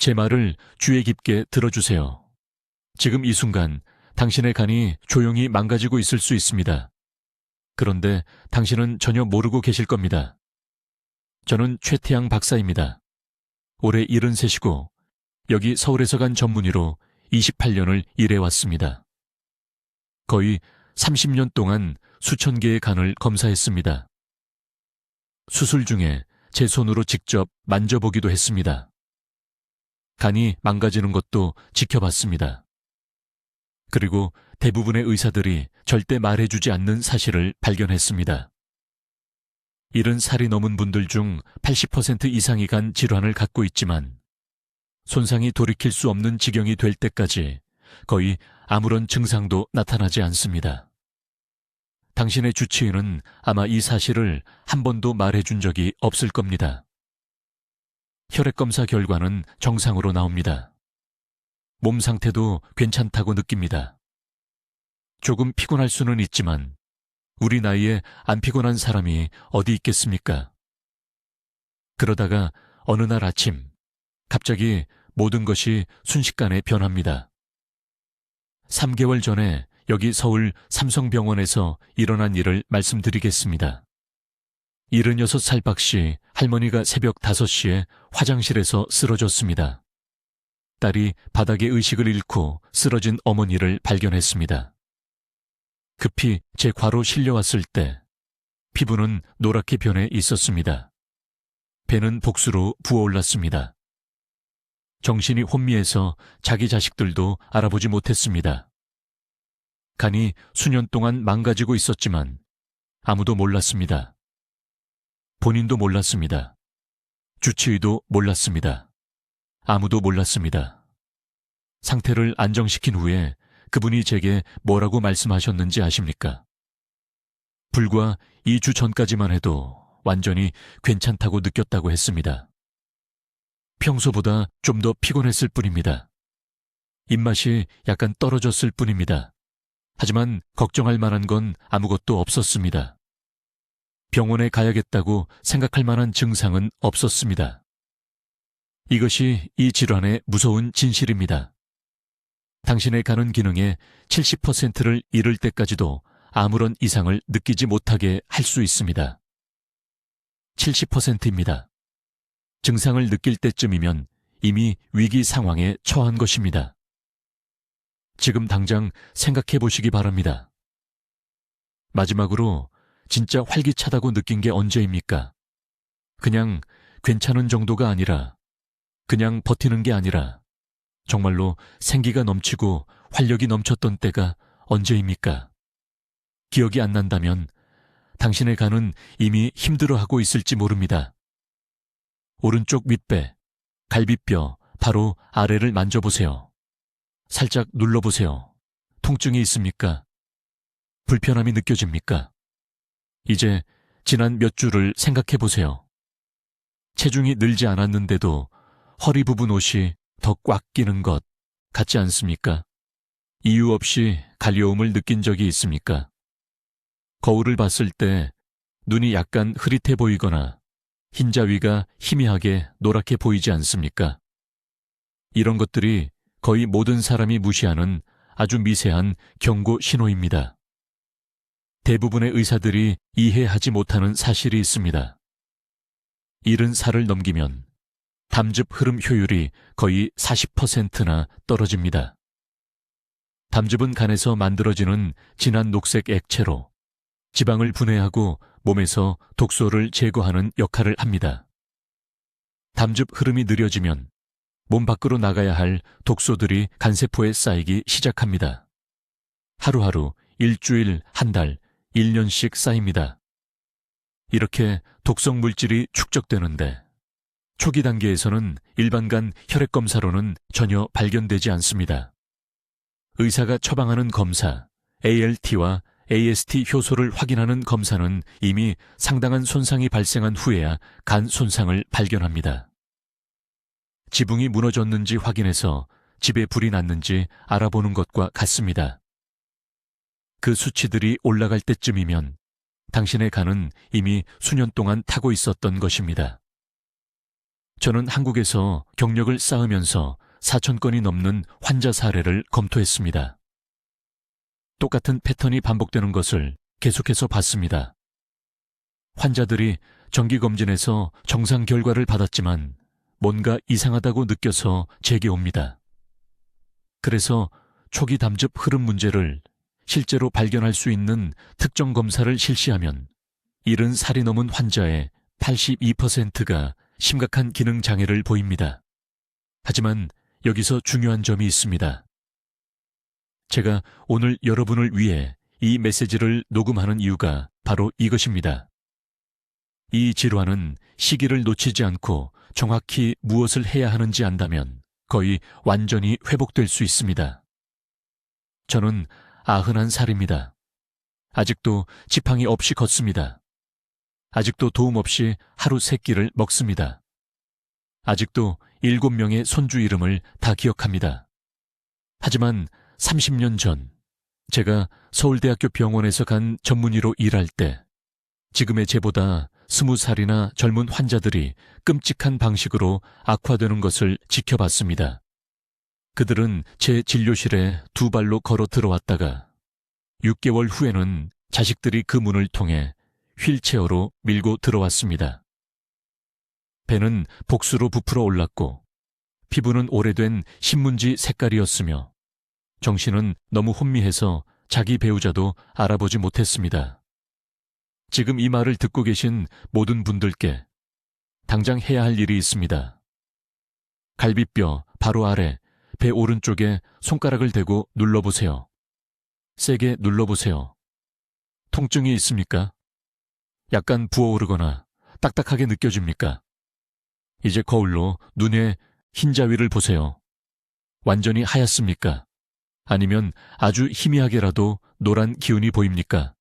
제 말을 주의 깊게 들어주세요. 지금 이 순간 당신의 간이 조용히 망가지고 있을 수 있습니다. 그런데 당신은 전혀 모르고 계실 겁니다. 저는 최태양 박사입니다. 올해 73이고 여기 서울에서 간 전문의로 28년을 일해왔습니다. 거의 30년 동안 수천 개의 간을 검사했습니다. 수술 중에 제 손으로 직접 만져보기도 했습니다. 간이 망가지는 것도 지켜봤습니다. 그리고 대부분의 의사들이 절대 말해주지 않는 사실을 발견했습니다. 70살이 넘은 분들 중 80% 이상이 간 질환을 갖고 있지만 손상이 돌이킬 수 없는 지경이 될 때까지 거의 아무런 증상도 나타나지 않습니다. 당신의 주치의는 아마 이 사실을 한 번도 말해준 적이 없을 겁니다. 혈액검사 결과는 정상으로 나옵니다. 몸 상태도 괜찮다고 느낍니다. 조금 피곤할 수는 있지만 우리 나이에 안 피곤한 사람이 어디 있겠습니까? 그러다가 어느 날 아침 갑자기 모든 것이 순식간에 변합니다. 3개월 전에 여기 서울 삼성병원에서 일어난 일을 말씀드리겠습니다. 76살 박씨 할머니가 새벽 5시에 화장실에서 쓰러졌습니다. 딸이 바닥에 의식을 잃고 쓰러진 어머니를 발견했습니다. 급히 제 과로 실려왔을 때 피부는 노랗게 변해 있었습니다. 배는 복수로 부어올랐습니다. 정신이 혼미해서 자기 자식들도 알아보지 못했습니다. 간이 수년 동안 망가지고 있었지만 아무도 몰랐습니다. 본인도 몰랐습니다. 주치의도 몰랐습니다. 아무도 몰랐습니다. 상태를 안정시킨 후에 그분이 제게 뭐라고 말씀하셨는지 아십니까? 불과 2주 전까지만 해도 완전히 괜찮다고 느꼈다고 했습니다. 평소보다 좀 더 피곤했을 뿐입니다. 입맛이 약간 떨어졌을 뿐입니다. 하지만 걱정할 만한 건 아무것도 없었습니다. 병원에 가야겠다고 생각할 만한 증상은 없었습니다. 이것이 이 질환의 무서운 진실입니다. 당신의 간은 기능의 70%를 잃을 때까지도 아무런 이상을 느끼지 못하게 할 수 있습니다. 70%입니다. 증상을 느낄 때쯤이면 이미 위기 상황에 처한 것입니다. 지금 당장 생각해 보시기 바랍니다. 마지막으로 진짜 활기차다고 느낀 게 언제입니까? 그냥 괜찮은 정도가 아니라, 그냥 버티는 게 아니라 정말로 생기가 넘치고 활력이 넘쳤던 때가 언제입니까? 기억이 안 난다면 당신의 간은 이미 힘들어하고 있을지 모릅니다. 오른쪽 윗배, 갈비뼈 바로 아래를 만져보세요. 살짝 눌러보세요. 통증이 있습니까? 불편함이 느껴집니까? 이제 지난 몇 주를 생각해 보세요. 체중이 늘지 않았는데도 허리 부분 옷이 더 꽉 끼는 것 같지 않습니까? 이유 없이 가려움을 느낀 적이 있습니까? 거울을 봤을 때 눈이 약간 흐릿해 보이거나 흰자 위가 희미하게 노랗게 보이지 않습니까? 이런 것들이 거의 모든 사람이 무시하는 아주 미세한 경고 신호입니다. 대부분의 의사들이 이해하지 못하는 사실이 있습니다. 70살을 넘기면 담즙 흐름 효율이 거의 40%나 떨어집니다. 담즙은 간에서 만들어지는 진한 녹색 액체로 지방을 분해하고 몸에서 독소를 제거하는 역할을 합니다. 담즙 흐름이 느려지면 몸 밖으로 나가야 할 독소들이 간세포에 쌓이기 시작합니다. 하루하루, 일주일, 한 달, 1년씩 쌓입니다. 이렇게 독성 물질이 축적되는데 초기 단계에서는 일반간 혈액검사로는 전혀 발견되지 않습니다. 의사가 처방하는 검사, ALT와 AST 효소를 확인하는 검사는 이미 상당한 손상이 발생한 후에야 간 손상을 발견합니다. 지붕이 무너졌는지 확인해서 집에 불이 났는지 알아보는 것과 같습니다. 그 수치들이 올라갈 때쯤이면 당신의 간은 이미 수년 동안 타고 있었던 것입니다. 저는 한국에서 경력을 쌓으면서 4,000건이 넘는 환자 사례를 검토했습니다. 똑같은 패턴이 반복되는 것을 계속해서 봤습니다. 환자들이 정기검진에서 정상 결과를 받았지만 뭔가 이상하다고 느껴서 제게 옵니다. 그래서 초기 담즙 흐름 문제를 실제로 발견할 수 있는 특정 검사를 실시하면 70살이 넘은 환자의 82%가 심각한 기능 장애를 보입니다. 하지만 여기서 중요한 점이 있습니다. 제가 오늘 여러분을 위해 이 메시지를 녹음하는 이유가 바로 이것입니다. 이 질환은 시기를 놓치지 않고 정확히 무엇을 해야 하는지 안다면 거의 완전히 회복될 수 있습니다. 저는 91살입니다. 아직도 지팡이 없이 걷습니다. 아직도 도움 없이 하루 3끼를 먹습니다. 아직도 7명의 손주 이름을 다 기억합니다. 하지만 30년 전 제가 서울대학교 병원에서 간 전문의로 일할 때 지금의 제보다 20살이나 젊은 환자들이 끔찍한 방식으로 악화되는 것을 지켜봤습니다. 그들은 제 진료실에 2발로 걸어 들어왔다가 6개월 후에는 자식들이 그 문을 통해 휠체어로 밀고 들어왔습니다. 배는 복수로 부풀어 올랐고 피부는 오래된 신문지 색깔이었으며 정신은 너무 혼미해서 자기 배우자도 알아보지 못했습니다. 지금 이 말을 듣고 계신 모든 분들께 당장 해야 할 일이 있습니다. 갈비뼈 바로 아래 배 오른쪽에 손가락을 대고 눌러보세요. 세게 눌러보세요. 통증이 있습니까? 약간 부어오르거나 딱딱하게 느껴집니까? 이제 거울로 눈에 흰자위를 보세요. 완전히 하얗습니까? 아니면 아주 희미하게라도 노란 기운이 보입니까?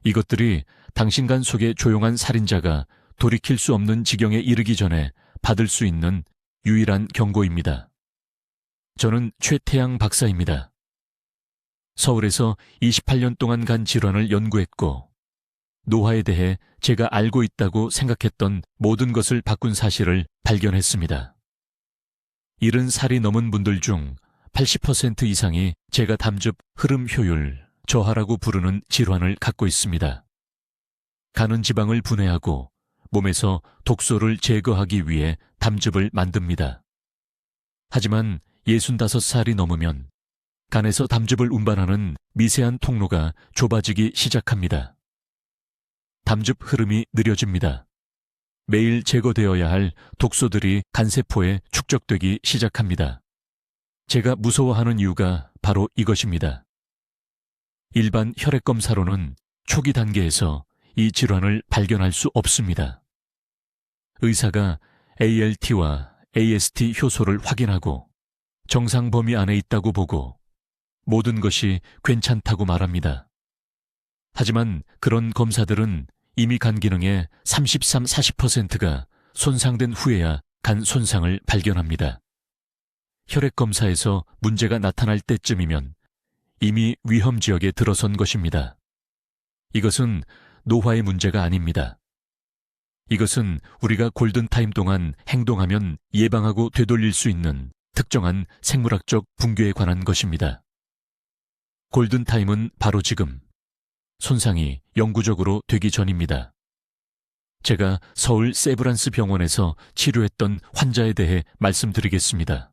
이것들이 당신 간 속의 조용한 살인자가 돌이킬 수 없는 지경에 이르기 전에 받을 수 있는 유일한 경고입니다. 저는 최태양 박사입니다. 서울에서 28년 동안 간 질환을 연구했고 노화에 대해 제가 알고 있다고 생각했던 모든 것을 바꾼 사실을 발견했습니다. 70살이 넘은 분들 중 80% 이상이 제가 담즙 흐름 효율 저하라고 부르는 질환을 갖고 있습니다. 가는 지방을 분해하고 몸에서 독소를 제거하기 위해 담즙을 만듭니다. 하지만 65살이 넘으면 간에서 담즙을 운반하는 미세한 통로가 좁아지기 시작합니다. 담즙 흐름이 느려집니다. 매일 제거되어야 할 독소들이 간세포에 축적되기 시작합니다. 제가 무서워하는 이유가 바로 이것입니다. 일반 혈액검사로는 초기 단계에서 이 질환을 발견할 수 없습니다. 의사가 ALT와 AST 효소를 확인하고 정상 범위 안에 있다고 보고 모든 것이 괜찮다고 말합니다. 하지만 그런 검사들은 이미 간 기능의 33-40%가 손상된 후에야 간 손상을 발견합니다. 혈액검사에서 문제가 나타날 때쯤이면 이미 위험 지역에 들어선 것입니다. 이것은 노화의 문제가 아닙니다. 이것은 우리가 골든타임 동안 행동하면 예방하고 되돌릴 수 있는 특정한 생물학적 붕괴에 관한 것입니다. 골든타임은 바로 지금, 손상이 영구적으로 되기 전입니다. 제가 서울 세브란스 병원에서 치료했던 환자에 대해 말씀드리겠습니다.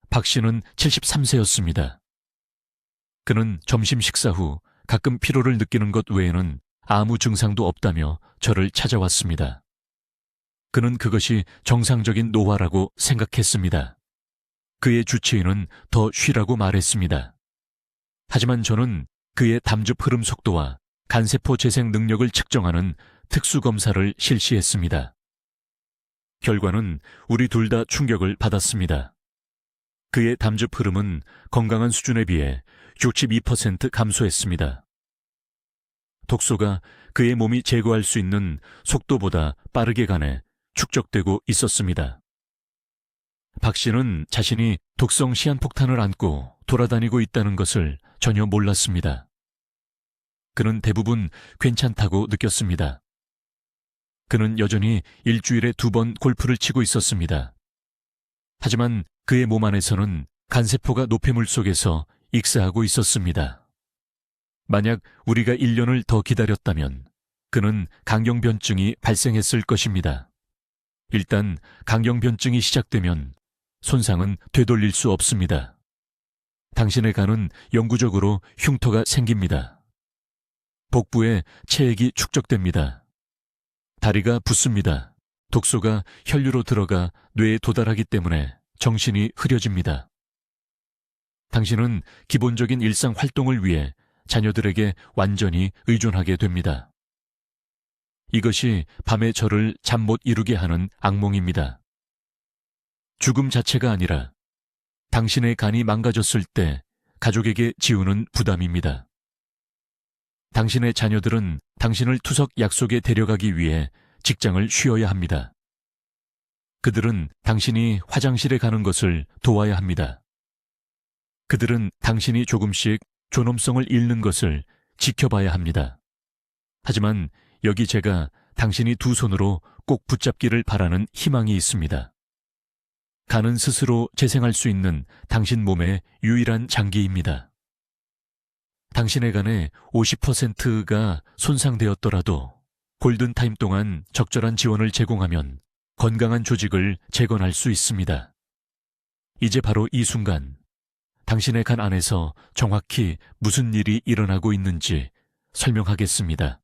박 씨는 73세였습니다. 그는 점심 식사 후 가끔 피로를 느끼는 것 외에는 아무 증상도 없다며 저를 찾아왔습니다. 그는 그것이 정상적인 노화라고 생각했습니다. 그의 주치의는 더 쉬라고 말했습니다. 하지만 저는 그의 담즙 흐름 속도와 간세포 재생 능력을 측정하는 특수검사를 실시했습니다. 결과는 우리 둘 다 충격을 받았습니다. 그의 담즙 흐름은 건강한 수준에 비해 62% 감소했습니다. 독소가 그의 몸이 제거할 수 있는 속도보다 빠르게 간에 축적되고 있었습니다. 박 씨는 자신이 독성 시한폭탄을 안고 돌아다니고 있다는 것을 전혀 몰랐습니다. 그는 대부분 괜찮다고 느꼈습니다. 그는 여전히 일주일에 2번 골프를 치고 있었습니다. 하지만 그의 몸 안에서는 간세포가 노폐물 속에서 익사하고 있었습니다. 만약 우리가 1년을 더 기다렸다면 그는 강경변증이 발생했을 것입니다. 일단 강경변증이 시작되면 손상은 되돌릴 수 없습니다. 당신의 간은 영구적으로 흉터가 생깁니다. 복부에 체액이 축적됩니다. 다리가 붓습니다. 독소가 혈류로 들어가 뇌에 도달하기 때문에 정신이 흐려집니다. 당신은 기본적인 일상 활동을 위해 자녀들에게 완전히 의존하게 됩니다. 이것이 밤에 저를 잠 못 이루게 하는 악몽입니다. 죽음 자체가 아니라 당신의 간이 망가졌을 때 가족에게 지우는 부담입니다. 당신의 자녀들은 당신을 투석 약속에 데려가기 위해 직장을 쉬어야 합니다. 그들은 당신이 화장실에 가는 것을 도와야 합니다. 그들은 당신이 조금씩 존엄성을 잃는 것을 지켜봐야 합니다. 하지만 여기 제가 당신이 2 손으로 꼭 붙잡기를 바라는 희망이 있습니다. 간은 스스로 재생할 수 있는 당신 몸의 유일한 장기입니다. 당신의 간의 50%가 손상되었더라도 골든타임 동안 적절한 지원을 제공하면 건강한 조직을 재건할 수 있습니다. 이제 바로 이 순간 당신의 간 안에서 정확히 무슨 일이 일어나고 있는지 설명하겠습니다.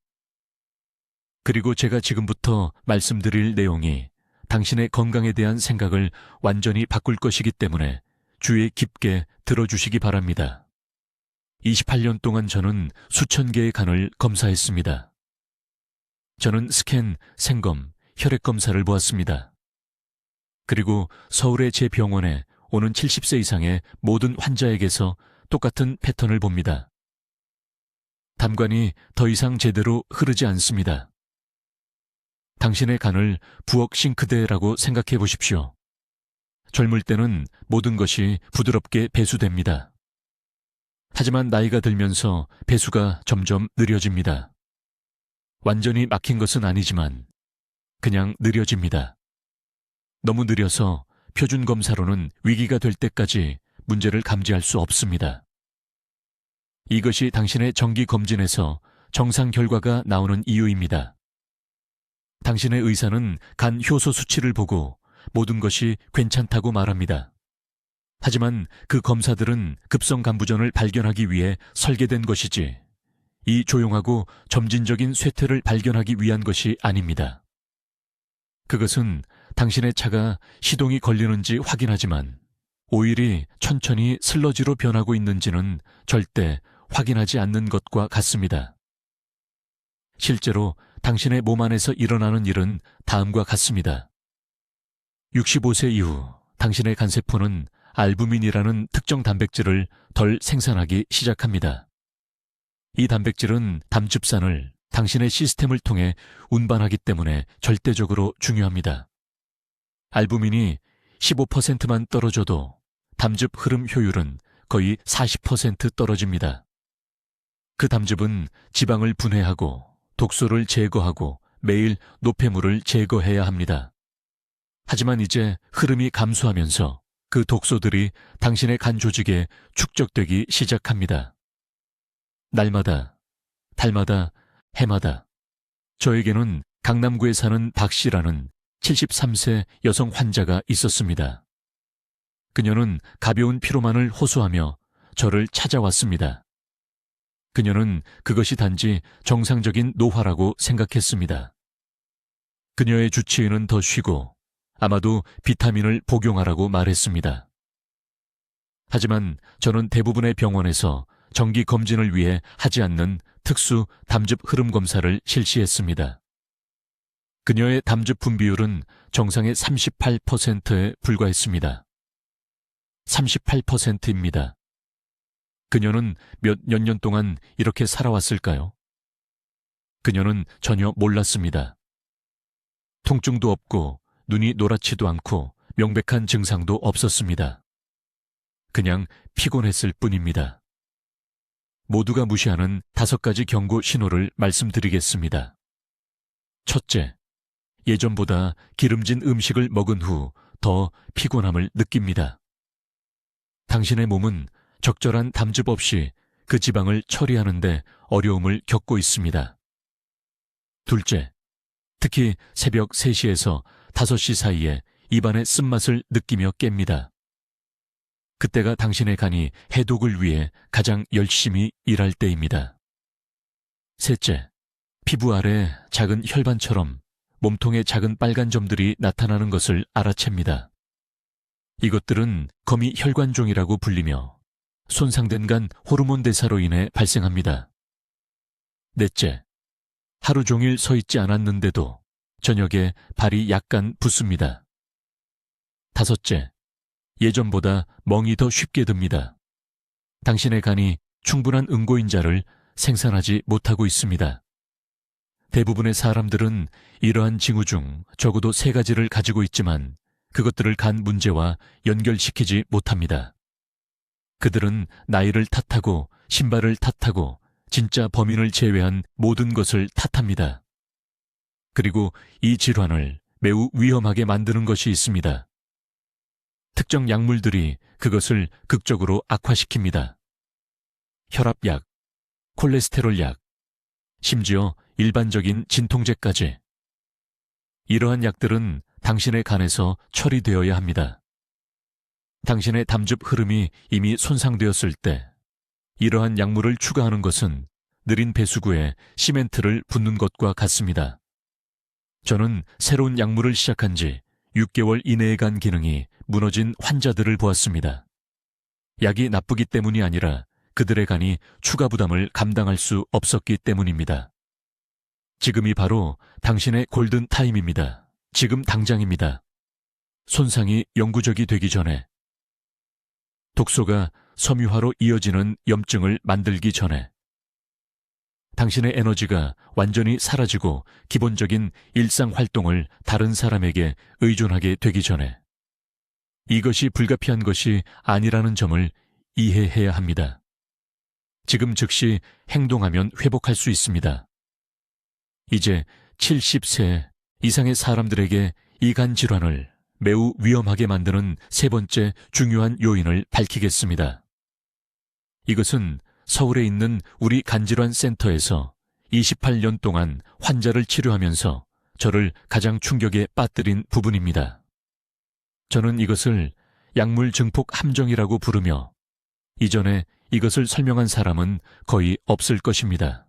그리고 제가 지금부터 말씀드릴 내용이 당신의 건강에 대한 생각을 완전히 바꿀 것이기 때문에 주의 깊게 들어주시기 바랍니다. 28년 동안 저는 수천 개의 간을 검사했습니다. 저는 스캔, 생검, 혈액 검사를 보았습니다. 그리고 서울의 제 병원에 오는 70세 이상의 모든 환자에게서 똑같은 패턴을 봅니다. 담관이 더 이상 제대로 흐르지 않습니다. 당신의 간을 부엌 싱크대라고 생각해 보십시오. 젊을 때는 모든 것이 부드럽게 배수됩니다. 하지만 나이가 들면서 배수가 점점 느려집니다. 완전히 막힌 것은 아니지만 그냥 느려집니다. 너무 느려서 표준 검사로는 위기가 될 때까지 문제를 감지할 수 없습니다. 이것이 당신의 정기 검진에서 정상 결과가 나오는 이유입니다. 당신의 의사는 간 효소 수치를 보고 모든 것이 괜찮다고 말합니다. 하지만 그 검사들은 급성 간부전을 발견하기 위해 설계된 것이지 이 조용하고 점진적인 쇠퇴를 발견하기 위한 것이 아닙니다. 그것은 당신의 차가 시동이 걸리는지 확인하지만 오일이 천천히 슬러지로 변하고 있는지는 절대 확인하지 않는 것과 같습니다. 실제로 당신의 몸 안에서 일어나는 일은 다음과 같습니다. 65세 이후 당신의 간세포는 알부민이라는 특정 단백질을 덜 생산하기 시작합니다. 이 단백질은 담즙산을 당신의 시스템을 통해 운반하기 때문에 절대적으로 중요합니다. 알부민이 15%만 떨어져도 담즙 흐름 효율은 거의 40% 떨어집니다. 그 담즙은 지방을 분해하고 독소를 제거하고 매일 노폐물을 제거해야 합니다. 하지만 이제 흐름이 감소하면서 그 독소들이 당신의 간 조직에 축적되기 시작합니다. 날마다, 달마다, 해마다 저에게는 강남구에 사는 박 씨라는 73세 여성 환자가 있었습니다. 그녀는 가벼운 피로만을 호소하며 저를 찾아왔습니다. 그녀는 그것이 단지 정상적인 노화라고 생각했습니다. 그녀의 주치의는 더 쉬고 아마도 비타민을 복용하라고 말했습니다. 하지만 저는 대부분의 병원에서 정기 검진을 위해 하지 않는 특수 담즙 흐름 검사를 실시했습니다. 그녀의 담즙 분비율은 정상의 38%에 불과했습니다. 38%입니다. 그녀는 몇 년 동안 이렇게 살아왔을까요? 그녀는 전혀 몰랐습니다. 통증도 없고 눈이 노랗지도 않고 명백한 증상도 없었습니다. 그냥 피곤했을 뿐입니다. 모두가 무시하는 5가지 경고 신호를 말씀드리겠습니다. 첫째, 예전보다 기름진 음식을 먹은 후 더 피곤함을 느낍니다. 당신의 몸은 적절한 담즙 없이 그 지방을 처리하는데 어려움을 겪고 있습니다. 둘째, 특히 새벽 3시에서 5시 사이에 입안의 쓴맛을 느끼며 깹니다. 그때가 당신의 간이 해독을 위해 가장 열심히 일할 때입니다. 셋째, 피부 아래 작은 혈반처럼 몸통에 작은 빨간 점들이 나타나는 것을 알아챕니다. 이것들은 거미 혈관종이라고 불리며 손상된 간 호르몬 대사로 인해 발생합니다. 넷째, 하루 종일 서 있지 않았는데도 저녁에 발이 약간 붓습니다. 다섯째, 예전보다 멍이 더 쉽게 듭니다. 당신의 간이 충분한 응고인자를 생산하지 못하고 있습니다. 대부분의 사람들은 이러한 징후 중 적어도 3가지를 가지고 있지만 그것들을 간 문제와 연결시키지 못합니다. 그들은 나이를 탓하고 신발을 탓하고 진짜 범인을 제외한 모든 것을 탓합니다. 그리고 이 질환을 매우 위험하게 만드는 것이 있습니다. 특정 약물들이 그것을 극적으로 악화시킵니다. 혈압약, 콜레스테롤 약, 심지어 일반적인 진통제까지. 이러한 약들은 당신의 간에서 처리되어야 합니다. 당신의 담즙 흐름이 이미 손상되었을 때 이러한 약물을 추가하는 것은 느린 배수구에 시멘트를 붓는 것과 같습니다. 저는 새로운 약물을 시작한 지 6개월 이내에 간 기능이 무너진 환자들을 보았습니다. 약이 나쁘기 때문이 아니라 그들의 간이 추가 부담을 감당할 수 없었기 때문입니다. 지금이 바로 당신의 골든 타임입니다. 지금 당장입니다. 손상이 영구적이 되기 전에, 독소가 섬유화로 이어지는 염증을 만들기 전에, 당신의 에너지가 완전히 사라지고 기본적인 일상 활동을 다른 사람에게 의존하게 되기 전에, 이것이 불가피한 것이 아니라는 점을 이해해야 합니다. 지금 즉시 행동하면 회복할 수 있습니다. 이제 70세 이상의 사람들에게 이 간 질환을 매우 위험하게 만드는 3번째 중요한 요인을 밝히겠습니다. 이것은 서울에 있는 우리 간질환 센터에서 28년 동안 환자를 치료하면서 저를 가장 충격에 빠뜨린 부분입니다. 저는 이것을 약물 증폭 함정이라고 부르며 이전에 이것을 설명한 사람은 거의 없을 것입니다.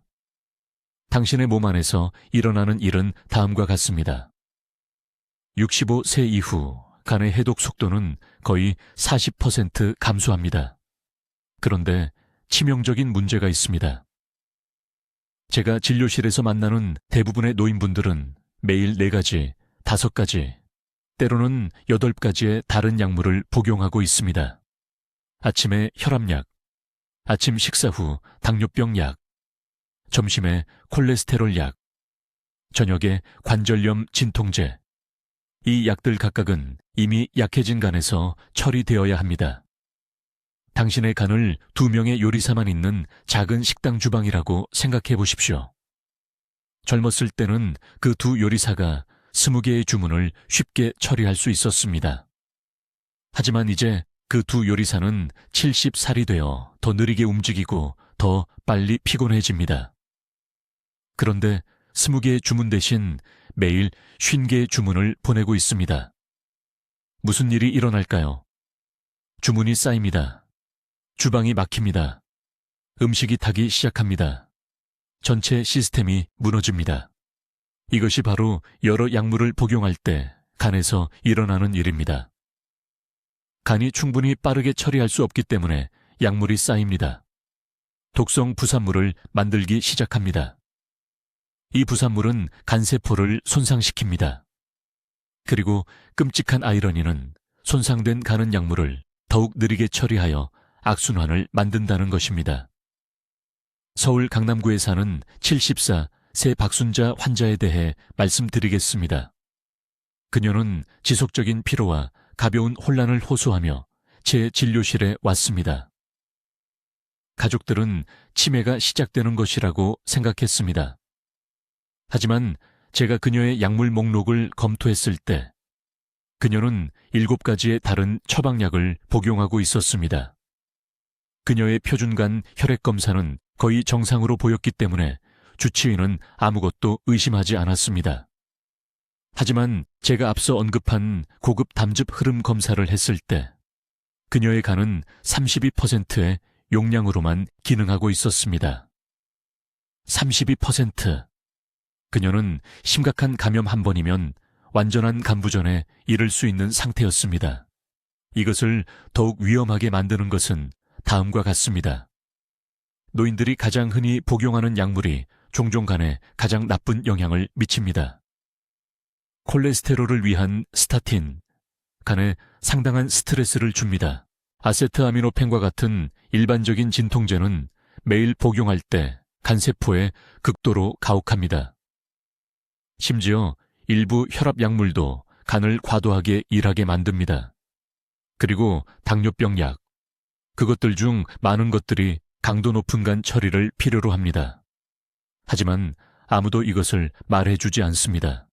당신의 몸 안에서 일어나는 일은 다음과 같습니다. 65세 이후 간의 해독 속도는 거의 40% 감소합니다. 그런데 치명적인 문제가 있습니다. 제가 진료실에서 만나는 대부분의 노인분들은 매일 4가지, 5가지, 때로는 8가지의 다른 약물을 복용하고 있습니다. 아침에 혈압약, 아침 식사 후 당뇨병 약, 점심에 콜레스테롤 약, 저녁에 관절염 진통제. 이 약들 각각은 이미 약해진 간에서 처리되어야 합니다. 당신의 간을 2명의 요리사만 있는 작은 식당 주방이라고 생각해 보십시오. 젊었을 때는 그 2 요리사가 20개의 주문을 쉽게 처리할 수 있었습니다. 하지만 이제 그 2 요리사는 70살이 되어 더 느리게 움직이고 더 빨리 피곤해집니다. 그런데 20개의 주문 대신 매일 50개의 주문을 보내고 있습니다. 무슨 일이 일어날까요? 주문이 쌓입니다. 주방이 막힙니다. 음식이 타기 시작합니다. 전체 시스템이 무너집니다. 이것이 바로 여러 약물을 복용할 때 간에서 일어나는 일입니다. 간이 충분히 빠르게 처리할 수 없기 때문에 약물이 쌓입니다. 독성 부산물을 만들기 시작합니다. 이 부산물은 간세포를 손상시킵니다. 그리고 끔찍한 아이러니는 손상된 간은 약물을 더욱 느리게 처리하여 악순환을 만든다는 것입니다. 서울 강남구에 사는 74 새 박순자 환자에 대해 말씀드리겠습니다. 그녀는 지속적인 피로와 가벼운 혼란을 호소하며 제 진료실에 왔습니다. 가족들은 치매가 시작되는 것이라고 생각했습니다. 하지만 제가 그녀의 약물 목록을 검토했을 때 그녀는 7가지의 다른 처방약을 복용하고 있었습니다. 그녀의 표준간 혈액 검사는 거의 정상으로 보였기 때문에 주치의는 아무것도 의심하지 않았습니다. 하지만 제가 앞서 언급한 고급 담즙 흐름 검사를 했을 때 그녀의 간은 32%의 용량으로만 기능하고 있었습니다. 32%. 그녀는 심각한 감염 한 번이면 완전한 간부전에 이를 수 있는 상태였습니다. 이것을 더욱 위험하게 만드는 것은 다음과 같습니다. 노인들이 가장 흔히 복용하는 약물이 종종 간에 가장 나쁜 영향을 미칩니다. 콜레스테롤을 위한 스타틴, 간에 상당한 스트레스를 줍니다. 아세트아미노펜과 같은 일반적인 진통제는 매일 복용할 때 간세포에 극도로 가혹합니다. 심지어 일부 혈압 약물도 간을 과도하게 일하게 만듭니다. 그리고 당뇨병 약, 그것들 중 많은 것들이 강도 높은 간 처리를 필요로 합니다. 하지만 아무도 이것을 말해주지 않습니다.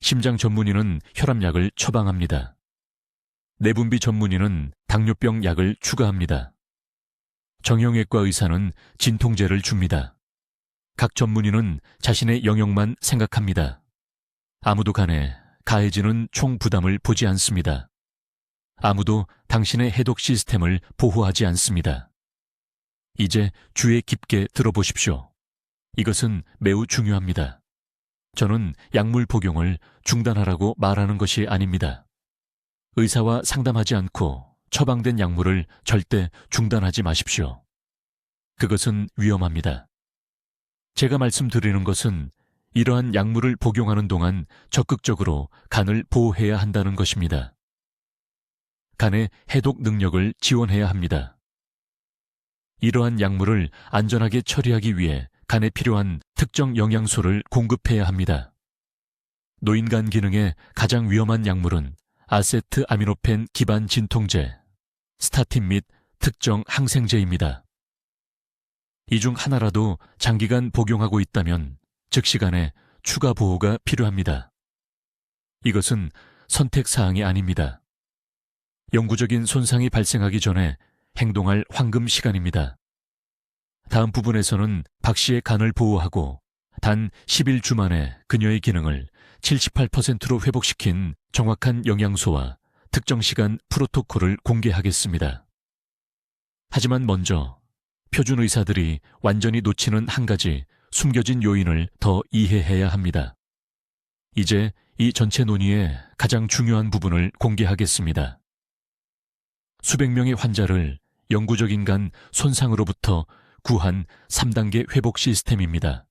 심장 전문의는 혈압약을 처방합니다. 내분비 전문의는 당뇨병 약을 추가합니다. 정형외과 의사는 진통제를 줍니다. 각 전문의는 자신의 영역만 생각합니다. 아무도 간에 가해지는 총 부담을 보지 않습니다. 아무도 당신의 해독 시스템을 보호하지 않습니다. 이제 주의 깊게 들어보십시오. 이것은 매우 중요합니다. 저는 약물 복용을 중단하라고 말하는 것이 아닙니다. 의사와 상담하지 않고 처방된 약물을 절대 중단하지 마십시오. 그것은 위험합니다. 제가 말씀드리는 것은 이러한 약물을 복용하는 동안 적극적으로 간을 보호해야 한다는 것입니다. 간의 해독 능력을 지원해야 합니다. 이러한 약물을 안전하게 처리하기 위해 간에 필요한 특정 영양소를 공급해야 합니다. 노인간 기능에 가장 위험한 약물은 아세트아미노펜 기반 진통제, 스타틴 및 특정 항생제입니다. 이 중 하나라도 장기간 복용하고 있다면 즉시간에 추가 보호가 필요합니다. 이것은 선택사항이 아닙니다. 영구적인 손상이 발생하기 전에 행동할 황금 시간입니다. 다음 부분에서는 박 씨의 간을 보호하고 단 11주 만에 그녀의 기능을 78%로 회복시킨 정확한 영양소와 특정 시간 프로토콜을 공개하겠습니다. 하지만 먼저 표준 의사들이 완전히 놓치는 한 가지 숨겨진 요인을 더 이해해야 합니다. 이제 이 전체 논의의 가장 중요한 부분을 공개하겠습니다. 수백 명의 환자를 영구적인 간 손상으로부터 구한 3단계 회복 시스템입니다.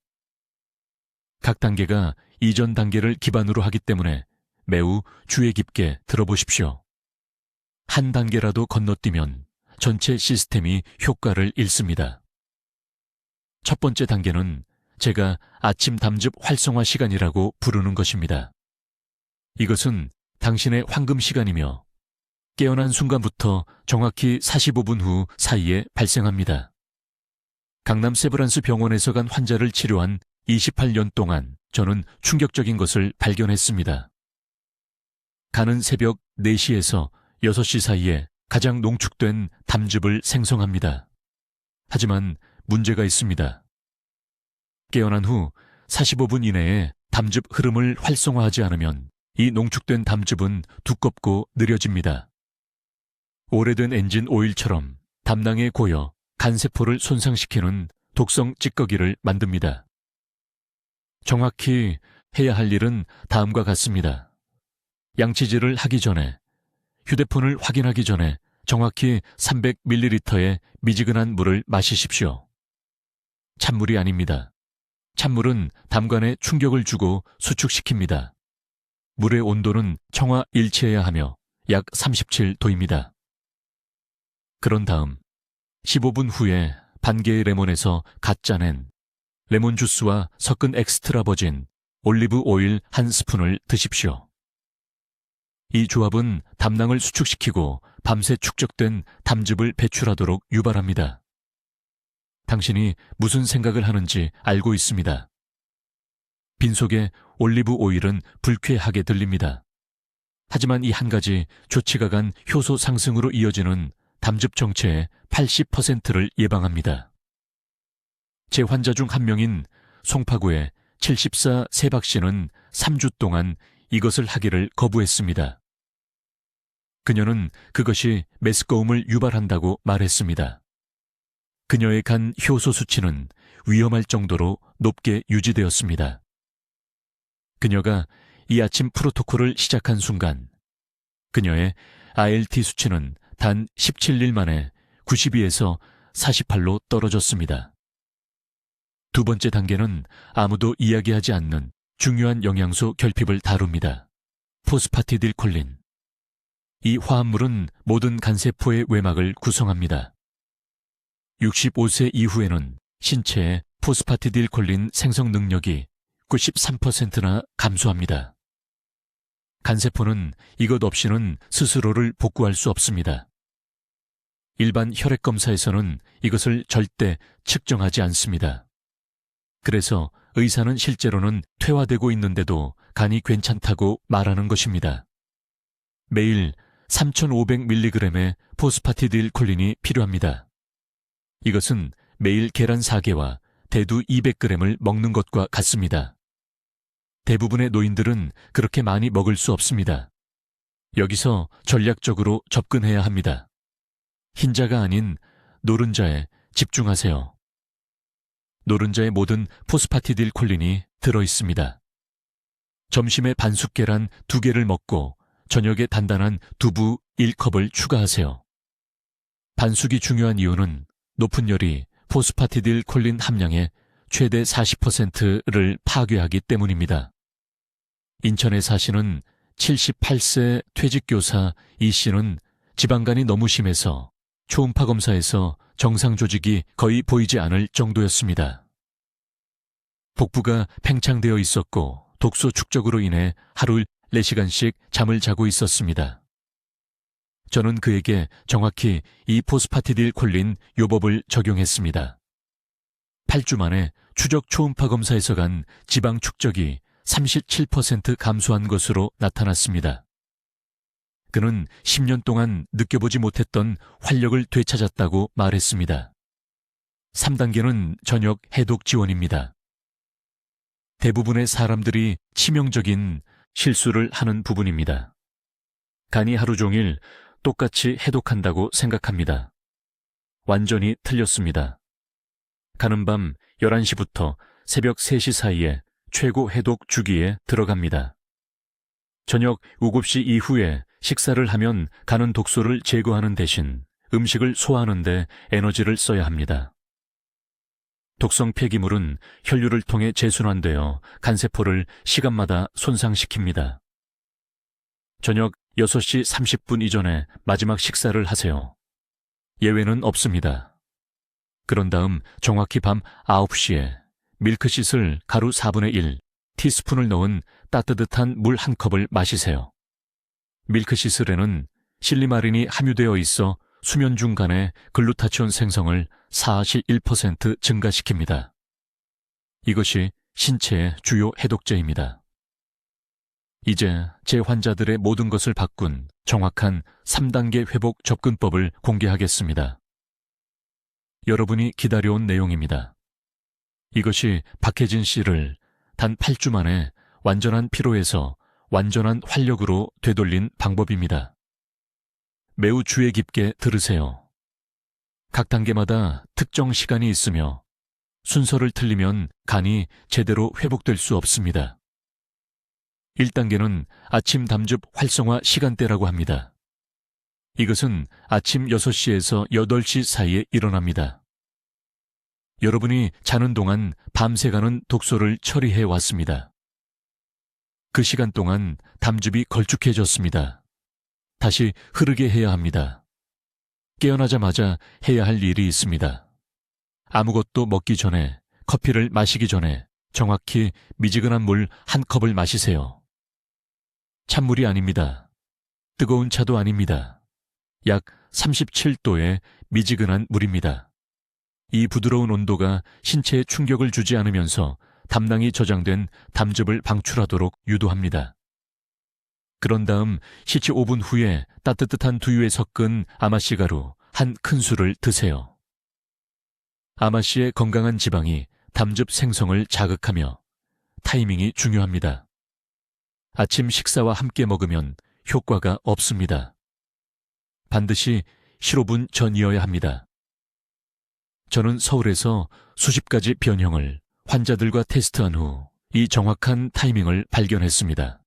각 단계가 이전 단계를 기반으로 하기 때문에 매우 주의 깊게 들어보십시오. 한 단계라도 건너뛰면 전체 시스템이 효과를 잃습니다. 첫 번째 단계는 제가 아침 담즙 활성화 시간이라고 부르는 것입니다. 이것은 당신의 황금 시간이며 깨어난 순간부터 정확히 45분 후 사이에 발생합니다. 강남 세브란스 병원에서 간 환자를 치료한 28년 동안 저는 충격적인 것을 발견했습니다. 간은 새벽 4시에서 6시 사이에 가장 농축된 담즙을 생성합니다. 하지만 문제가 있습니다. 깨어난 후 45분 이내에 담즙 흐름을 활성화하지 않으면 이 농축된 담즙은 두껍고 느려집니다. 오래된 엔진 오일처럼 담낭에 고여 간세포를 손상시키는 독성 찌꺼기를 만듭니다. 정확히 해야 할 일은 다음과 같습니다. 양치질을 하기 전에, 휴대폰을 확인하기 전에 정확히 300ml의 미지근한 물을 마시십시오. 찬물이 아닙니다. 찬물은 담관에 충격을 주고 수축시킵니다. 물의 온도는 청하 일치해야 하며 약 37도입니다. 그런 다음 15분 후에 반 개의 레몬에서 갓 짜낸 레몬 주스와 섞은 엑스트라 버진 올리브 오일 한 스푼을 드십시오. 이 조합은 담낭을 수축시키고 밤새 축적된 담즙을 배출하도록 유발합니다. 당신이 무슨 생각을 하는지 알고 있습니다. 빈속에 올리브 오일은 불쾌하게 들립니다. 하지만 이 한 가지 조치가 간 효소 상승으로 이어지는 담즙 정체의 80%를 예방합니다. 제 환자 중 한 명인 송파구의 74 세박 씨는 3주 동안 이것을 하기를 거부했습니다. 그녀는 그것이 메스꺼움을 유발한다고 말했습니다. 그녀의 간 효소 수치는 위험할 정도로 높게 유지되었습니다. 그녀가 이 아침 프로토콜을 시작한 순간 그녀의 ALT 수치는 단 17일 만에 92에서 48로 떨어졌습니다. 두 번째 단계는 아무도 이야기하지 않는 중요한 영양소 결핍을 다룹니다. 포스파티딜콜린. 이 화합물은 모든 간세포의 외막을 구성합니다. 65세 이후에는 신체의 포스파티딜콜린 생성 능력이 93%나 감소합니다. 간세포는 이것 없이는 스스로를 복구할 수 없습니다. 일반 혈액 검사에서는 이것을 절대 측정하지 않습니다. 그래서 의사는 실제로는 퇴화되고 있는데도 간이 괜찮다고 말하는 것입니다. 매일 3,500mg의 포스파티딜콜린이 필요합니다. 이것은 매일 계란 4개와 대두 200g을 먹는 것과 같습니다. 대부분의 노인들은 그렇게 많이 먹을 수 없습니다. 여기서 전략적으로 접근해야 합니다. 흰자가 아닌 노른자에 집중하세요. 노른자의 모든 포스파티딜콜린이 들어있습니다. 점심에 반숙 계란 2개를 먹고 저녁에 단단한 두부 1컵을 추가하세요. 반숙이 중요한 이유는 높은 열이 포스파티딜콜린 함량의 최대 40%를 파괴하기 때문입니다. 인천에 사시는 78세 퇴직교사 이 씨는 지방간이 너무 심해서 초음파 검사에서 정상 조직이 거의 보이지 않을 정도였습니다. 복부가 팽창되어 있었고 독소 축적으로 인해 하루 4시간씩 잠을 자고 있었습니다. 저는 그에게 정확히 이 포스파티딜콜린 요법을 적용했습니다. 8주 만에 추적 초음파 검사에서 간 지방 축적이 37% 감소한 것으로 나타났습니다. 그는 10년 동안 느껴보지 못했던 활력을 되찾았다고 말했습니다. 3단계는 저녁 해독 지원입니다. 대부분의 사람들이 치명적인 실수를 하는 부분입니다. 간이 하루 종일 똑같이 해독한다고 생각합니다. 완전히 틀렸습니다. 가는 밤 11시부터 새벽 3시 사이에 최고 해독 주기에 들어갑니다. 저녁 7시 이후에 식사를 하면 가는 독소를 제거하는 대신 음식을 소화하는 데 에너지를 써야 합니다. 독성 폐기물은 혈류를 통해 재순환되어 간세포를 시간마다 손상시킵니다. 저녁 6시 30분 이전에 마지막 식사를 하세요. 예외는 없습니다. 그런 다음 정확히 밤 9시에 밀크시슬 가루 4분의 1 티스푼을 넣은 따뜻한 물 1컵을 마시세요. 밀크시슬에는 실리마린이 함유되어 있어 수면 중 간의 글루타치온 생성을 41% 증가시킵니다. 이것이 신체의 주요 해독제입니다. 이제 제 환자들의 모든 것을 바꾼 정확한 3단계 회복 접근법을 공개하겠습니다. 여러분이 기다려온 내용입니다. 이것이 박혜진 씨를 단 8주 만에 완전한 피로에서 완전한 활력으로 되돌린 방법입니다. 매우 주의 깊게 들으세요. 각 단계마다 특정 시간이 있으며 순서를 틀리면 간이 제대로 회복될 수 없습니다. 1단계는 아침 담즙 활성화 시간대라고 합니다. 이것은 아침 6시에서 8시 사이에 일어납니다. 여러분이 자는 동안 밤새 가는 독소를 처리해 왔습니다. 그 시간 동안 담즙이 걸쭉해졌습니다. 다시 흐르게 해야 합니다. 깨어나자마자 해야 할 일이 있습니다. 아무것도 먹기 전에, 커피를 마시기 전에 정확히 미지근한 물 1컵을 마시세요. 찬물이 아닙니다. 뜨거운 차도 아닙니다. 약 37도의 미지근한 물입니다. 이 부드러운 온도가 신체에 충격을 주지 않으면서 담낭이 저장된 담즙을 방출하도록 유도합니다. 그런 다음 시치 5분 후에 따뜻한 두유에 섞은 아마씨 가루 한 큰술을 드세요. 아마씨의 건강한 지방이 담즙 생성을 자극하며 타이밍이 중요합니다. 아침 식사와 함께 먹으면 효과가 없습니다. 반드시 실오분 전이어야 합니다. 저는 서울에서 수십 가지 변형을 환자들과 테스트한 후 이 정확한 타이밍을 발견했습니다.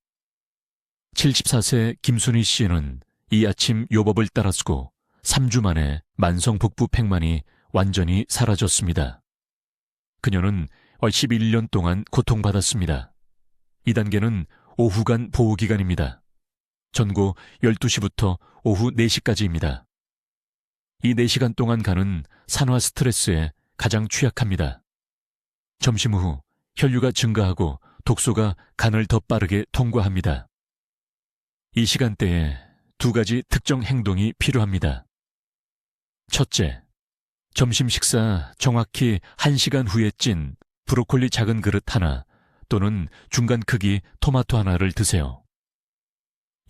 74세 김순희 씨는 이 아침 요법을 따라 쓰고 3주 만에 만성 복부 팽만이 완전히 사라졌습니다. 그녀는 11년 동안 고통받았습니다. 이 단계는 오후간 보호기간입니다. 전고 12시부터 오후 4시까지입니다. 이 4시간 동안 가는 산화 스트레스에 가장 취약합니다. 점심 후 혈류가 증가하고 독소가 간을 더 빠르게 통과합니다. 이 시간대에 두 가지 특정 행동이 필요합니다. 첫째, 점심 식사 정확히 1시간 후에 찐 브로콜리 작은 그릇 하나 또는 중간 크기 토마토 하나를 드세요.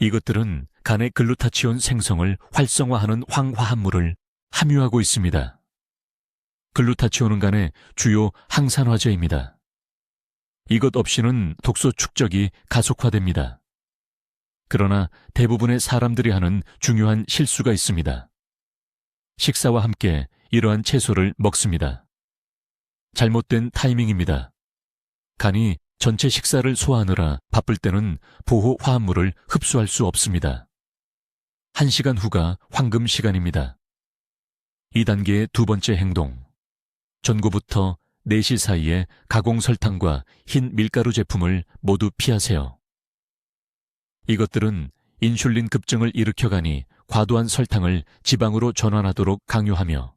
이것들은 간의 글루타치온 생성을 활성화하는 황화합물을 함유하고 있습니다. 글루타치온은 간의 주요 항산화제입니다. 이것 없이는 독소 축적이 가속화됩니다. 그러나 대부분의 사람들이 하는 중요한 실수가 있습니다. 식사와 함께 이러한 채소를 먹습니다. 잘못된 타이밍입니다. 간이 전체 식사를 소화하느라 바쁠 때는 보호 화합물을 흡수할 수 없습니다. 1시간 후가 황금 시간입니다. 이 단계의 두 번째 행동. 전고부터 4시 사이에 가공 설탕과 흰 밀가루 제품을 모두 피하세요. 이것들은 인슐린 급증을 일으켜가니 과도한 설탕을 지방으로 전환하도록 강요하며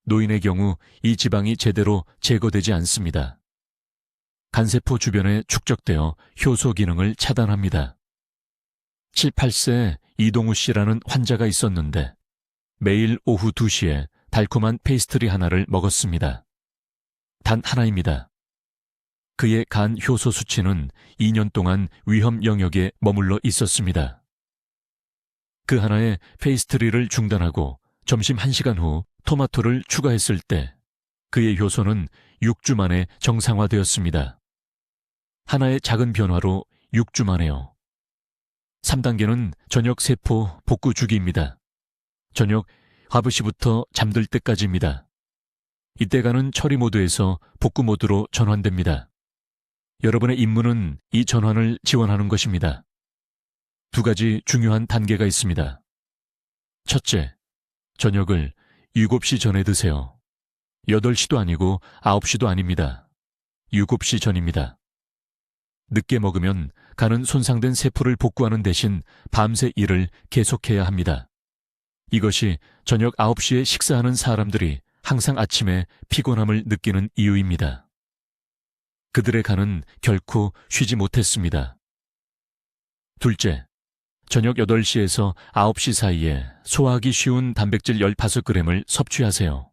노인의 경우 이 지방이 제대로 제거되지 않습니다. 간세포 주변에 축적되어 효소 기능을 차단합니다. 7, 8세 이동우 씨라는 환자가 있었는데 매일 오후 2시에 달콤한 페이스트리 하나를 먹었습니다. 단 하나입니다. 그의 간 효소 수치는 2년 동안 위험 영역에 머물러 있었습니다. 그 하나의 페이스트리를 중단하고 점심 1시간 후 토마토를 추가했을 때 그의 효소는 6주 만에 정상화되었습니다. 하나의 작은 변화로 6주 만에요. 3단계는 저녁 세포 복구 주기입니다. 저녁 5시부터 잠들 때까지입니다. 이때 간은 처리 모드에서 복구 모드로 전환됩니다. 여러분의 임무는 이 전환을 지원하는 것입니다. 두 가지 중요한 단계가 있습니다. 첫째, 저녁을 7시 전에 드세요. 8시도 아니고 9시도 아닙니다. 7시 전입니다. 늦게 먹으면 간은 손상된 세포를 복구하는 대신 밤새 일을 계속해야 합니다. 이것이 저녁 9시에 식사하는 사람들이 항상 아침에 피곤함을 느끼는 이유입니다. 그들의 간은 결코 쉬지 못했습니다. 둘째, 저녁 8시에서 9시 사이에 소화하기 쉬운 단백질 15g을 섭취하세요.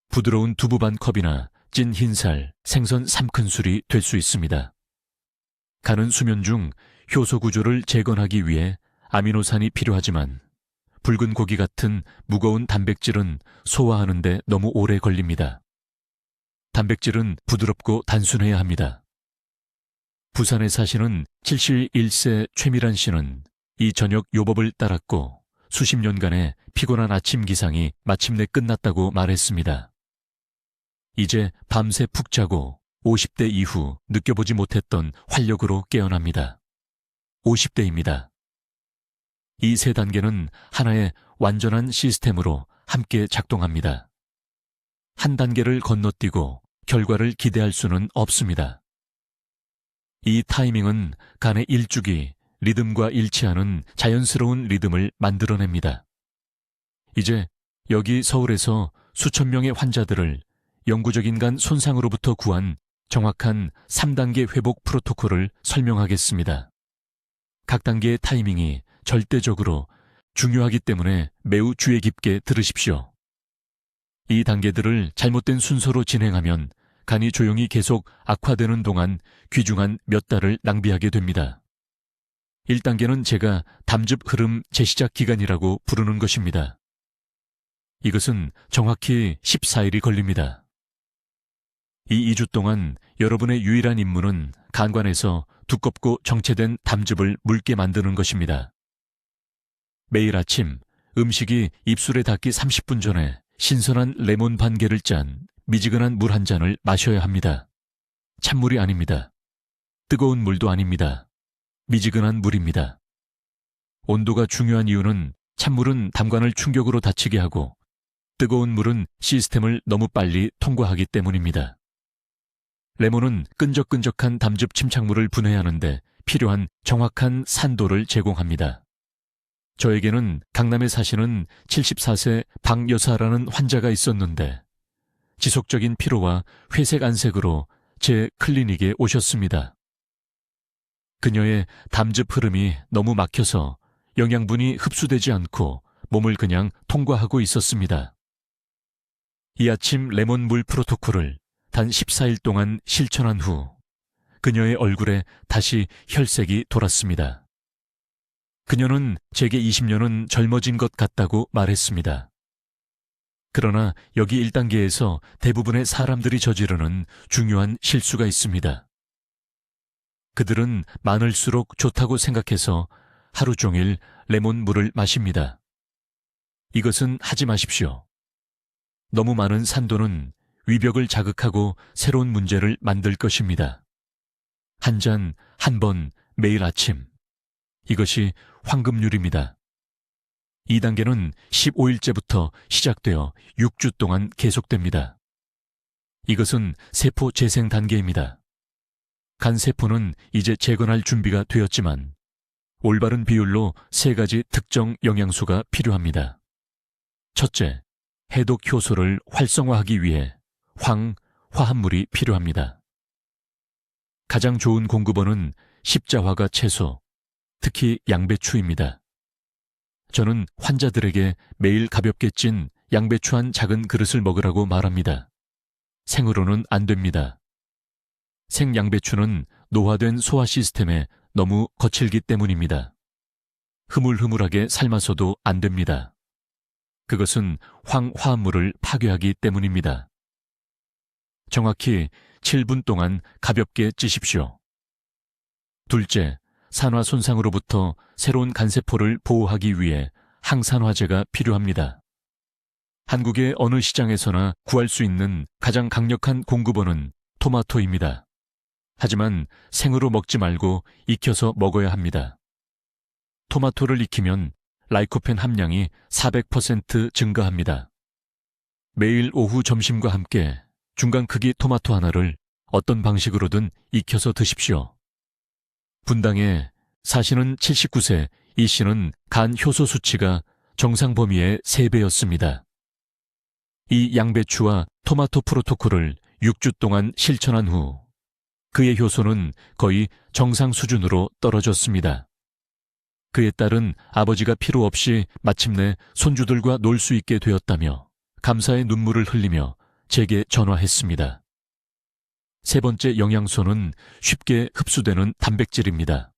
부드러운 두부 반 컵이나 찐 흰살, 생선 3큰술이 될 수 있습니다. 간은 수면 중 효소 구조를 재건하기 위해 아미노산이 필요하지만 붉은 고기 같은 무거운 단백질은 소화하는 데 너무 오래 걸립니다. 단백질은 부드럽고 단순해야 합니다. 부산에 사시는 71세 최미란 씨는 이 저녁 요법을 따랐고 수십 년간의 피곤한 아침 기상이 마침내 끝났다고 말했습니다. 이제 밤새 푹 자고 50대 이후 느껴보지 못했던 활력으로 깨어납니다. 50대입니다. 이 세 단계는 하나의 완전한 시스템으로 함께 작동합니다. 한 단계를 건너뛰고 결과를 기대할 수는 없습니다. 이 타이밍은 간의 일주기, 리듬과 일치하는 자연스러운 리듬을 만들어냅니다. 이제 여기 서울에서 수천 명의 환자들을 영구적인 간 손상으로부터 구한 정확한 3단계 회복 프로토콜을 설명하겠습니다. 각 단계의 타이밍이 절대적으로 중요하기 때문에 매우 주의 깊게 들으십시오. 이 단계들을 잘못된 순서로 진행하면 간이 조용히 계속 악화되는 동안 귀중한 몇 달을 낭비하게 됩니다. 1단계는 제가 담즙 흐름 재시작 기간이라고 부르는 것입니다. 이것은 정확히 14일이 걸립니다. 이 2주 동안 여러분의 유일한 임무는 간관에서 두껍고 정체된 담즙을 묽게 만드는 것입니다. 매일 아침 음식이 입술에 닿기 30분 전에 신선한 레몬 반 개를 짠 미지근한 물 한 잔을 마셔야 합니다. 찬물이 아닙니다. 뜨거운 물도 아닙니다. 미지근한 물입니다. 온도가 중요한 이유는 찬물은 담관을 충격으로 다치게 하고 뜨거운 물은 시스템을 너무 빨리 통과하기 때문입니다. 레몬은 끈적끈적한 담즙 침착물을 분해하는데 필요한 정확한 산도를 제공합니다. 저에게는 강남에 사시는 74세 박 여사라는 환자가 있었는데 지속적인 피로와 회색 안색으로 제 클리닉에 오셨습니다. 그녀의 담즙 흐름이 너무 막혀서 영양분이 흡수되지 않고 몸을 그냥 통과하고 있었습니다. 이 아침 레몬물 프로토콜을 단 14일 동안 실천한 후 그녀의 얼굴에 다시 혈색이 돌았습니다. 그녀는 제게 20년은 젊어진 것 같다고 말했습니다. 그러나 여기 1단계에서 대부분의 사람들이 저지르는 중요한 실수가 있습니다. 그들은 많을수록 좋다고 생각해서 하루 종일 레몬물을 마십니다. 이것은 하지 마십시오. 너무 많은 산도는 위벽을 자극하고 새로운 문제를 만들 것입니다. 한 잔, 한 번, 매일 아침. 이것이 황금률입니다. 2단계는 15일째부터 시작되어 6주 동안 계속됩니다. 이것은 세포 재생 단계입니다. 간세포는 이제 재건할 준비가 되었지만 올바른 비율로 3가지 특정 영양소가 필요합니다. 첫째, 해독 효소를 활성화하기 위해 화합물이 필요합니다. 가장 좋은 공급원은 십자화가 채소, 특히 양배추입니다. 저는 환자들에게 매일 가볍게 찐 양배추 한 작은 그릇을 먹으라고 말합니다. 생으로는 안 됩니다. 생양배추는 노화된 소화 시스템에 너무 거칠기 때문입니다. 흐물흐물하게 삶아서도 안 됩니다. 그것은 황화합물을 파괴하기 때문입니다. 정확히 7분 동안 가볍게 찌십시오. 둘째, 산화 손상으로부터 새로운 간세포를 보호하기 위해 항산화제가 필요합니다. 한국의 어느 시장에서나 구할 수 있는 가장 강력한 공급원은 토마토입니다. 하지만 생으로 먹지 말고 익혀서 먹어야 합니다. 토마토를 익히면 라이코펜 함량이 400% 증가합니다. 매일 오후 점심과 함께 중간 크기 토마토 하나를 어떤 방식으로든 익혀서 드십시오. 분당에 사시는 79세 이 씨는 간 효소 수치가 정상 범위의 3배였습니다. 이 양배추와 토마토 프로토콜을 6주 동안 실천한 후 그의 효소는 거의 정상 수준으로 떨어졌습니다. 그의 딸은 아버지가 필요 없이 마침내 손주들과 놀 수 있게 되었다며 감사의 눈물을 흘리며 제게 전화했습니다. 세 번째 영양소는 쉽게 흡수되는 단백질입니다.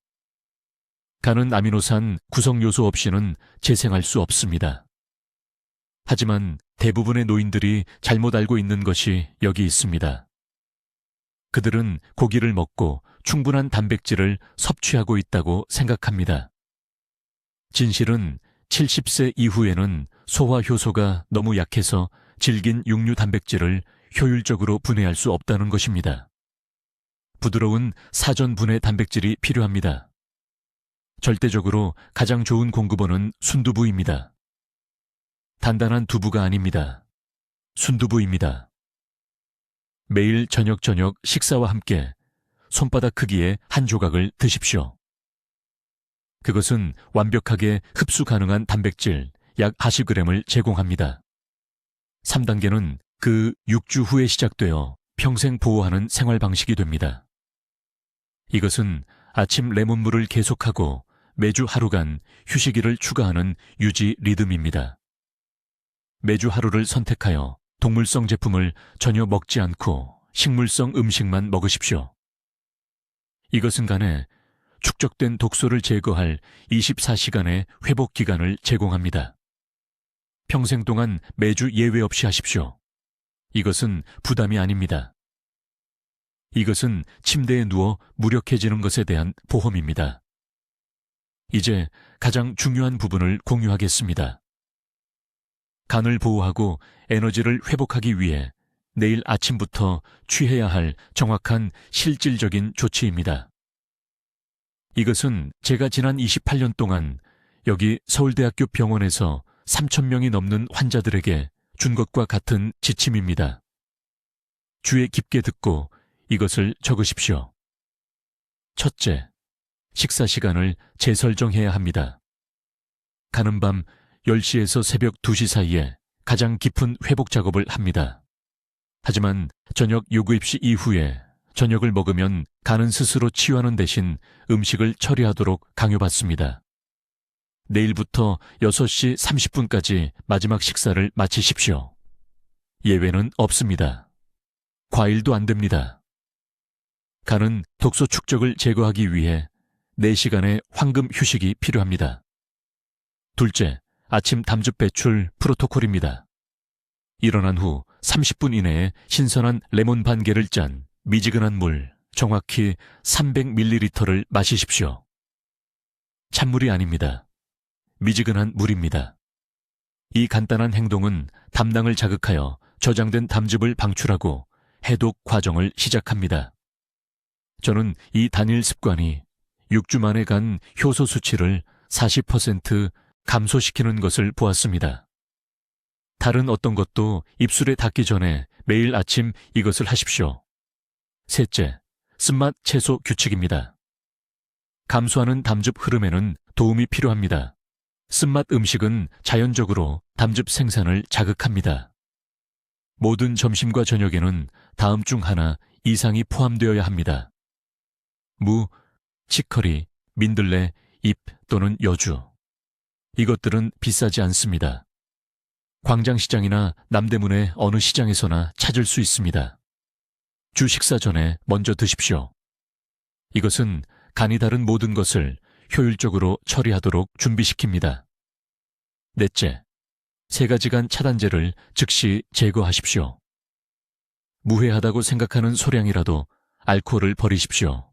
간은 아미노산 구성요소 없이는 재생할 수 없습니다. 하지만 대부분의 노인들이 잘못 알고 있는 것이 여기 있습니다. 그들은 고기를 먹고 충분한 단백질을 섭취하고 있다고 생각합니다. 진실은 70세 이후에는 소화 효소가 너무 약해서 질긴 육류 단백질을 효율적으로 분해할 수 없다는 것입니다. 부드러운 사전 분해 단백질이 필요합니다. 절대적으로 가장 좋은 공급원은 순두부입니다. 단단한 두부가 아닙니다. 순두부입니다. 매일 저녁 식사와 함께 손바닥 크기의 한 조각을 드십시오. 그것은 완벽하게 흡수 가능한 단백질 약 40g을 제공합니다. 3단계는 그 6주 후에 시작되어 평생 보호하는 생활 방식이 됩니다. 이것은 아침 레몬물을 계속하고 매주 하루간 휴식일을 추가하는 유지 리듬입니다. 매주 하루를 선택하여 동물성 제품을 전혀 먹지 않고 식물성 음식만 먹으십시오. 이것은 간에 축적된 독소를 제거할 24시간의 회복 기간을 제공합니다. 평생 동안 매주 예외 없이 하십시오. 이것은 부담이 아닙니다. 이것은 침대에 누워 무력해지는 것에 대한 보험입니다. 이제 가장 중요한 부분을 공유하겠습니다. 간을 보호하고 에너지를 회복하기 위해 내일 아침부터 취해야 할 정확한 실질적인 조치입니다. 이것은 제가 지난 28년 동안 여기 서울대학교 병원에서 3,000명이 넘는 환자들에게 준 것과 같은 지침입니다. 귀에 깊게 듣고 이것을 적으십시오. 첫째, 식사 시간을 재설정해야 합니다. 가는 밤 10시에서 새벽 2시 사이에 가장 깊은 회복 작업을 합니다. 하지만 저녁 요구입시 이후에 저녁을 먹으면 간은 스스로 치유하는 대신 음식을 처리하도록 강요받습니다. 내일부터 6시 30분까지 마지막 식사를 마치십시오. 예외는 없습니다. 과일도 안 됩니다. 간은 독소 축적을 제거하기 위해 4시간의 황금 휴식이 필요합니다. 둘째, 아침 담즙 배출 프로토콜입니다. 일어난 후 30분 이내에 신선한 레몬 반 개를 짠 미지근한 물, 정확히 300ml를 마시십시오. 찬물이 아닙니다. 미지근한 물입니다. 이 간단한 행동은 담낭을 자극하여 저장된 담즙을 방출하고 해독 과정을 시작합니다. 저는 이 단일 습관이 6주 만에 간 효소 수치를 40% 감소시키는 것을 보았습니다. 다른 어떤 것도 입술에 닿기 전에 매일 아침 이것을 하십시오. 셋째, 쓴맛 채소 규칙입니다. 감소하는 담즙 흐름에는 도움이 필요합니다. 쓴맛 음식은 자연적으로 담즙 생산을 자극합니다. 모든 점심과 저녁에는 다음 중 하나 이상이 포함되어야 합니다. 무, 치커리, 민들레, 잎 또는 여주. 이것들은 비싸지 않습니다. 광장시장이나 남대문의 어느 시장에서나 찾을 수 있습니다. 주 식사 전에 먼저 드십시오. 이것은 간이 다른 모든 것을 효율적으로 처리하도록 준비시킵니다. 넷째, 3가지간 차단제를 즉시 제거하십시오. 무해하다고 생각하는 소량이라도 알코올을 버리십시오.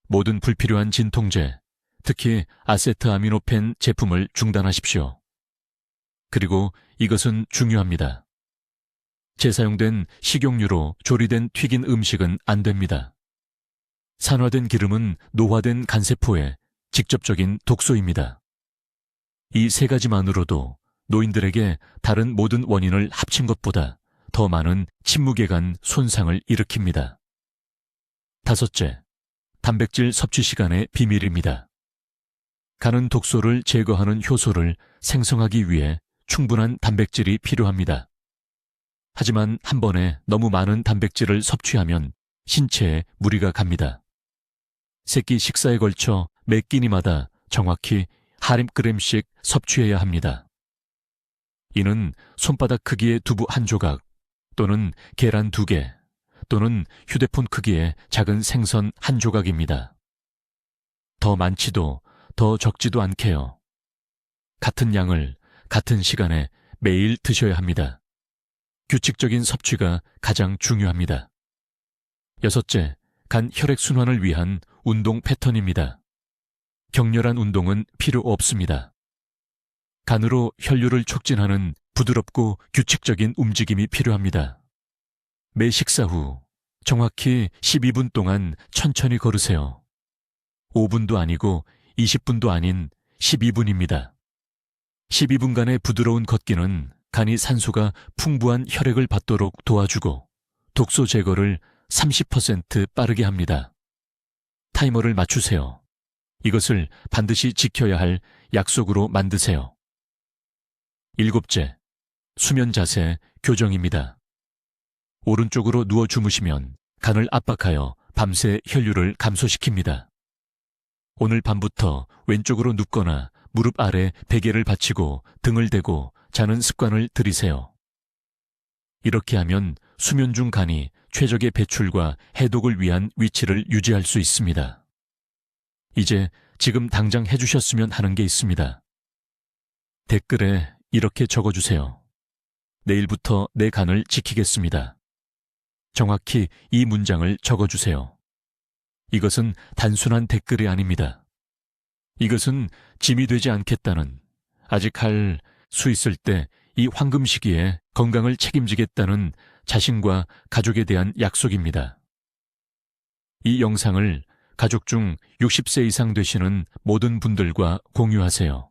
모든 불필요한 진통제, 특히 아세트아미노펜 제품을 중단하십시오. 그리고 이것은 중요합니다. 재사용된 식용유로 조리된 튀긴 음식은 안 됩니다. 산화된 기름은 노화된 간세포에 직접적인 독소입니다. 이 3가지만으로도 노인들에게 다른 모든 원인을 합친 것보다 더 많은 침묵에 손상을 일으킵니다. 다섯째, 단백질 섭취 시간의 비밀입니다. 간은 독소를 제거하는 효소를 생성하기 위해 충분한 단백질이 필요합니다. 하지만 한 번에 너무 많은 단백질을 섭취하면 신체에 무리가 갑니다. 세끼 식사에 걸쳐 매 끼니마다 정확히 한 그램씩 섭취해야 합니다. 이는 손바닥 크기의 두부 한 조각 또는 계란 2개 또는 휴대폰 크기의 작은 생선 한 조각입니다. 더 많지도 더 적지도 않게요. 같은 양을 같은 시간에 매일 드셔야 합니다. 규칙적인 섭취가 가장 중요합니다. 여섯째, 간 혈액순환을 위한 운동 패턴입니다. 격렬한 운동은 필요 없습니다. 간으로 혈류를 촉진하는 부드럽고 규칙적인 움직임이 필요합니다. 매 식사 후 정확히 12분 동안 천천히 걸으세요. 5분도 아니고 20분도 아닌 12분입니다. 12분간의 부드러운 걷기는 간이 산소가 풍부한 혈액을 받도록 도와주고 독소 제거를 30% 빠르게 합니다. 타이머를 맞추세요. 이것을 반드시 지켜야 할 약속으로 만드세요. 일곱째, 수면 자세 교정입니다. 오른쪽으로 누워 주무시면 간을 압박하여 밤새 혈류를 감소시킵니다. 오늘 밤부터 왼쪽으로 눕거나 무릎 아래 베개를 받치고 등을 대고 자는 습관을 들이세요. 이렇게 하면 수면 중 간이 최적의 배출과 해독을 위한 위치를 유지할 수 있습니다. 이제 지금 당장 해주셨으면 하는 게 있습니다. 댓글에 이렇게 적어주세요. 내일부터 내 간을 지키겠습니다. 정확히 이 문장을 적어주세요. 이것은 단순한 댓글이 아닙니다. 이것은 짐이 되지 않겠다는, 아직 할 수 있을 때 이 황금 시기에 건강을 책임지겠다는 자신과 가족에 대한 약속입니다. 이 영상을 가족 중 60세 이상 되시는 모든 분들과 공유하세요.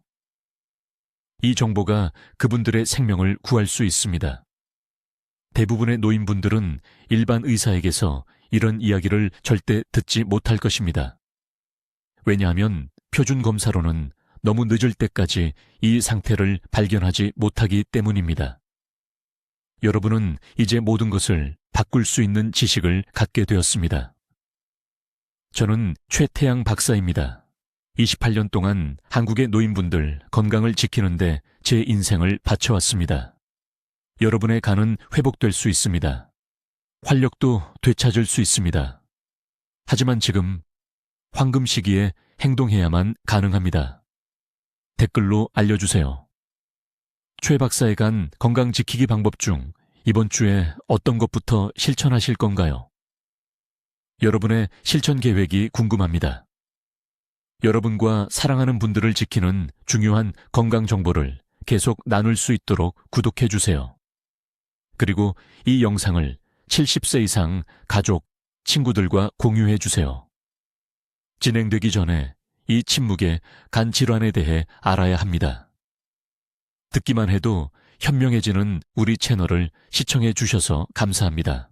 이 정보가 그분들의 생명을 구할 수 있습니다. 대부분의 노인분들은 일반 의사에게서 이런 이야기를 절대 듣지 못할 것입니다. 왜냐하면 표준 검사로는 너무 늦을 때까지 이 상태를 발견하지 못하기 때문입니다. 여러분은 이제 모든 것을 바꿀 수 있는 지식을 갖게 되었습니다. 저는 최태양 박사입니다. 28년 동안 한국의 노인분들 건강을 지키는데 제 인생을 바쳐왔습니다. 여러분의 간은 회복될 수 있습니다. 활력도 되찾을 수 있습니다. 하지만 지금 황금 시기에 행동해야만 가능합니다. 댓글로 알려주세요. 최 박사의 간 건강 지키기 방법 중 이번 주에 어떤 것부터 실천하실 건가요? 여러분의 실천 계획이 궁금합니다. 여러분과 사랑하는 분들을 지키는 중요한 건강 정보를 계속 나눌 수 있도록 구독해 주세요. 그리고 이 영상을 70세 이상 가족, 친구들과 공유해 주세요. 진행되기 전에 이 침묵의 간 질환에 대해 알아야 합니다. 듣기만 해도 현명해지는 우리 채널을 시청해 주셔서 감사합니다.